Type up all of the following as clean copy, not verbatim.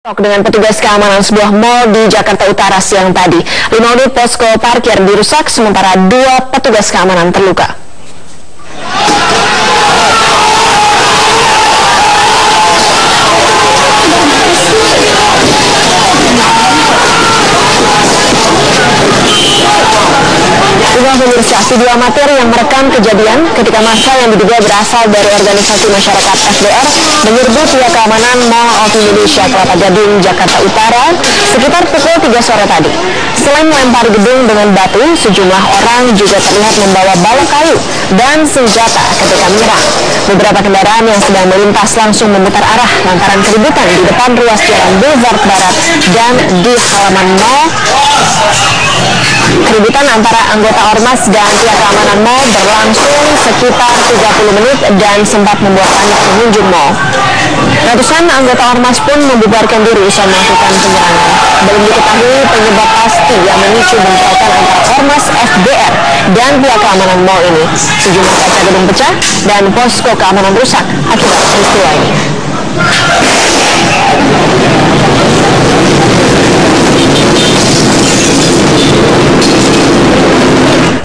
Dengan petugas keamanan sebuah mal di Jakarta Utara siang tadi. 5 unit posko parkir dirusak, sementara 2 petugas keamanan terluka. Pemirsa, video amatir yang merekam kejadian ketika massa yang diduga berasal dari organisasi masyarakat FBR menyerbu pihak keamanan Mall of Indonesia Kelapa Gading, Jakarta Utara sekitar pukul 3 sore tadi. Selain melempari gedung dengan batu, sejumlah orang juga terlihat membawa balok kayu dan senjata ketika menyerang. Beberapa kendaraan yang sedang melintas langsung memutar arah lantaran keributan di depan ruas jalan Boulevard Barat dan di halaman mall. Keributan antara anggota ormas dan pihak keamanan mal berlangsung sekitar 30 menit dan sempat membuat panik pengunjung mal. Ratusan anggota ormas pun membubarkan diri usai melakukan penyerangan. Belum diketahui penyebab pasti yang memicu bentrokan antara ormas FBR dan pihak keamanan mal ini. Sejumlah kaca gedung pecah dan posko keamanan rusak akibat peristiwa ini.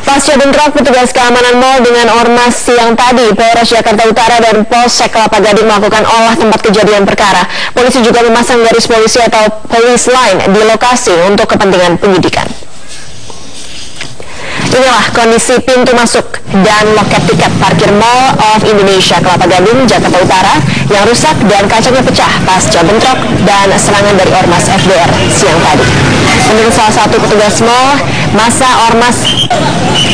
Pasca bentrok petugas keamanan mal dengan ormas siang tadi, Polres Jakarta Utara dan Polsek Kelapa Gading melakukan olah tempat kejadian perkara. Polisi juga memasang garis polisi atau police line di lokasi untuk kepentingan penyidikan. Inilah kondisi pintu masuk dan loket tiket parkir Mall of Indonesia Kelapa Gading, Jakarta Utara yang rusak dan kacanya pecah pasca bentrok dan serangan dari ormas FBR siang tadi. Menurut salah satu petugas mall, massa ormas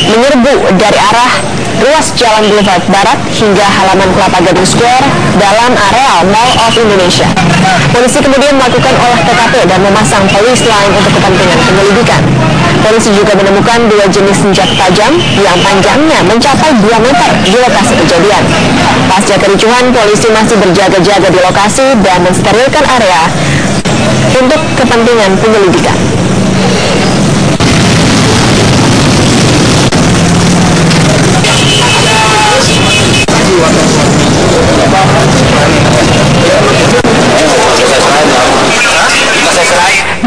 menyerbu dari arah ruas Jalan Boulevard Barat hingga halaman Kelapa Gading Square dalam areal Mall of Indonesia. Polisi kemudian melakukan olah TKP dan memasang police line untuk kepentingan penyelidikan. Polisi juga menemukan 2 jenis senjata tajam yang panjangnya mencapai 2 meter di lokasi kejadian. Pasca kericuhan, polisi masih berjaga-jaga di lokasi dan mensterilkan area untuk kepentingan penyelidikan.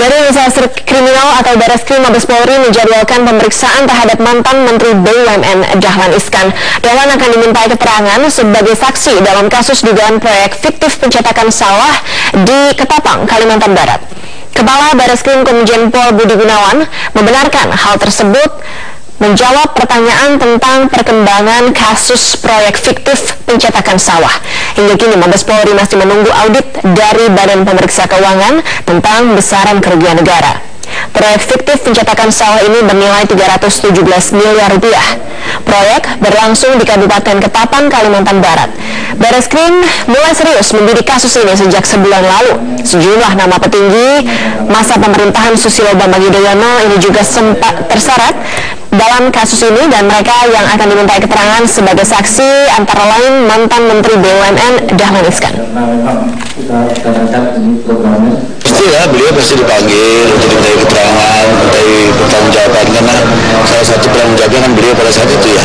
Dari Reserse Kriminal atau Bareskrim Mabes Polri menjadwalkan pemeriksaan terhadap mantan Menteri BUMN Dahlan Iskan. Dahlan akan dimintai keterangan sebagai saksi dalam kasus dugaan proyek fiktif pencetakan sawah di Ketapang, Kalimantan Barat. Kepala Bareskrim Komjen Pol Budi Gunawan membenarkan hal tersebut, menjawab pertanyaan tentang perkembangan kasus proyek fiktif pencetakan sawah. Hingga kini Mabes Polri masih menunggu audit dari Badan Pemeriksa Keuangan tentang besaran kerugian negara. Proyek fiktif pencetakan sawah ini bernilai 317 miliar rupiah. Proyek berlangsung di Kabupaten Ketapang, Kalimantan Barat. Bareskrim mulai serius membidik kasus ini sejak sebulan lalu. Sejumlah nama petinggi masa pemerintahan Susilo Bambang Yudhoyono ini juga sempat terseret dalam kasus ini dan mereka yang akan dimintai keterangan sebagai saksi antara lain mantan Menteri BUMN Dahlan Iskan. Pastilah beliau pasti dipanggil untuk dimintai keterangan, dimintai pertanggungjawaban karena salah satu penanggung kan beliau pada saat itu ya.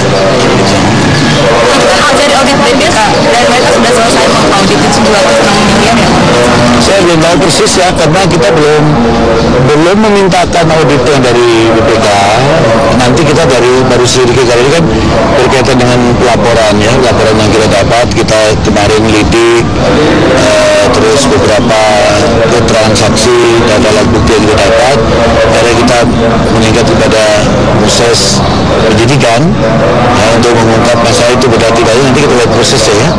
Dari audit BPK dan mereka sudah selesai mengaudit 206 miliar ya? Saya belum tahu persis ya karena kita belum memintakan auditnya dari BPK. Nanti kita baru selidiki kali ini kan berkaitan dengan laporan yang kita dapat, kita kemarin lidik, terus beberapa keterangan saksi dan alat bukti yang kita dapat, karena kita meningkat kepada proses penyidikan untuk mengungkap masalah itu benar tidaknya nanti kita lihat prosesnya ya.